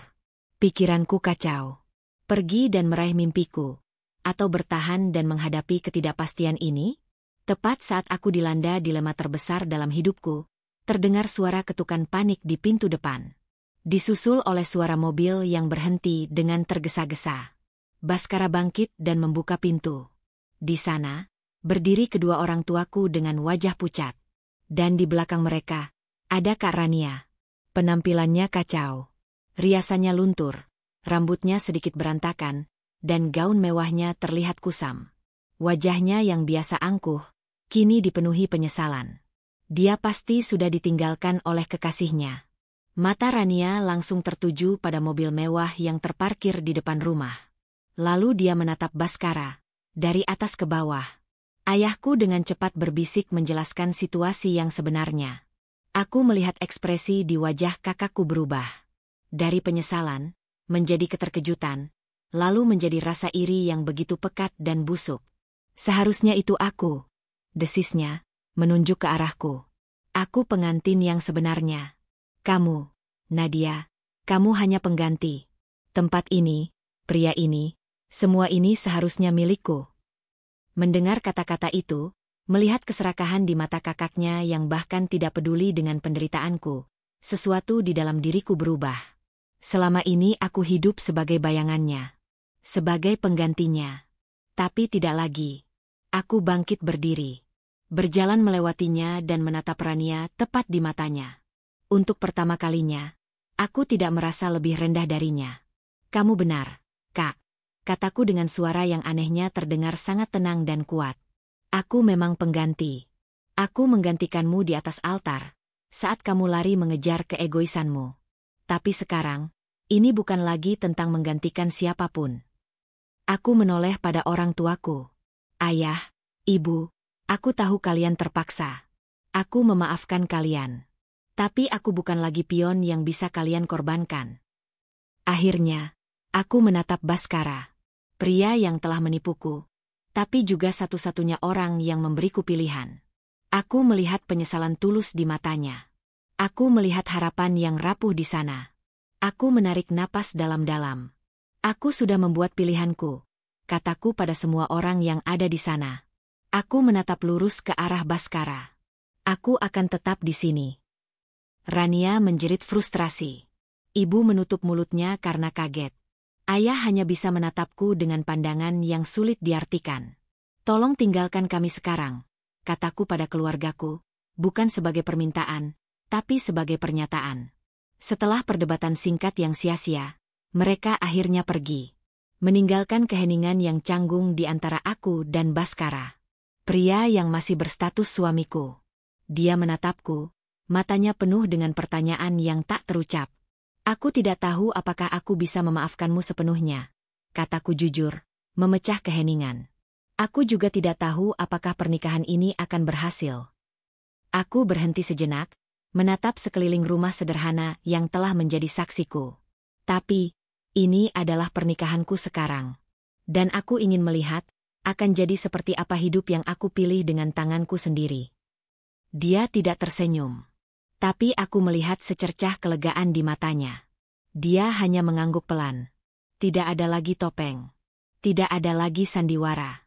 Pikiranku kacau. Pergi dan meraih mimpiku, atau bertahan dan menghadapi ketidakpastian ini? Tepat saat aku dilanda dilema terbesar dalam hidupku, terdengar suara ketukan panik di pintu depan. Disusul oleh suara mobil yang berhenti dengan tergesa-gesa. Baskara bangkit dan membuka pintu. Di sana, Berdiri kedua orang tuaku dengan wajah pucat. Dan di belakang mereka, ada Kak Rania. Penampilannya kacau. Riasannya luntur, rambutnya sedikit berantakan, dan gaun mewahnya terlihat kusam. Wajahnya yang biasa angkuh, kini dipenuhi penyesalan. Dia pasti sudah ditinggalkan oleh kekasihnya. Mata Rania langsung tertuju pada mobil mewah yang terparkir di depan rumah. Lalu dia menatap Baskara, dari atas ke bawah. Ayahku dengan cepat berbisik menjelaskan situasi yang sebenarnya. Aku melihat ekspresi di wajah kakakku berubah. Dari penyesalan, menjadi keterkejutan, lalu menjadi rasa iri yang begitu pekat dan busuk. Seharusnya itu aku, desisnya, menunjuk ke arahku. Aku pengantin yang sebenarnya. Kamu, Nadia, kamu hanya pengganti. Tempat ini, pria ini, semua ini seharusnya milikku. Mendengar kata-kata itu, melihat keserakahan di mata kakaknya yang bahkan tidak peduli dengan penderitaanku, sesuatu di dalam diriku berubah. Selama ini aku hidup sebagai bayangannya, sebagai penggantinya. Tapi tidak lagi. Aku bangkit berdiri, berjalan melewatinya dan menatap Rania tepat di matanya. Untuk pertama kalinya, aku tidak merasa lebih rendah darinya. Kamu benar, Kak. Kataku dengan suara yang anehnya terdengar sangat tenang dan kuat. Aku memang pengganti. Aku menggantikanmu di atas altar, saat kamu lari mengejar keegoisanmu. Tapi sekarang, ini bukan lagi tentang menggantikan siapapun. Aku menoleh pada orang tuaku. Ayah, ibu, aku tahu kalian terpaksa. Aku memaafkan kalian. Tapi aku bukan lagi pion yang bisa kalian korbankan. Akhirnya, aku menatap Baskara. Pria yang telah menipuku, tapi juga satu-satunya orang yang memberiku pilihan. Aku melihat penyesalan tulus di matanya. Aku melihat harapan yang rapuh di sana. Aku menarik napas dalam-dalam. Aku sudah membuat pilihanku, kataku pada semua orang yang ada di sana. Aku menatap lurus ke arah Baskara. Aku akan tetap di sini. Rania menjerit frustrasi. Ibu menutup mulutnya karena kaget. Ayah hanya bisa menatapku dengan pandangan yang sulit diartikan. Tolong tinggalkan kami sekarang, kataku pada keluargaku, bukan sebagai permintaan, tapi sebagai pernyataan. Setelah perdebatan singkat yang sia-sia, mereka akhirnya pergi, meninggalkan keheningan yang canggung di antara aku dan Baskara. Pria yang masih berstatus suamiku. Dia menatapku, matanya penuh dengan pertanyaan yang tak terucap. Aku tidak tahu apakah aku bisa memaafkanmu sepenuhnya, kataku jujur, memecah keheningan. Aku juga tidak tahu apakah pernikahan ini akan berhasil. Aku berhenti sejenak, menatap sekeliling rumah sederhana yang telah menjadi saksiku. Tapi, ini adalah pernikahanku sekarang. Dan aku ingin melihat, akan jadi seperti apa hidup yang aku pilih dengan tanganku sendiri. Dia tidak tersenyum. Tapi aku melihat secercah kelegaan di matanya. Dia hanya mengangguk pelan. Tidak ada lagi topeng. Tidak ada lagi sandiwara.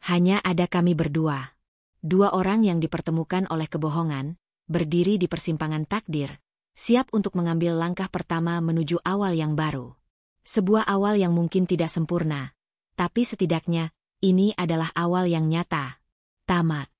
Hanya ada kami berdua. Dua orang yang dipertemukan oleh kebohongan, berdiri di persimpangan takdir, siap untuk mengambil langkah pertama menuju awal yang baru. Sebuah awal yang mungkin tidak sempurna, tapi setidaknya, ini adalah awal yang nyata. Tamat.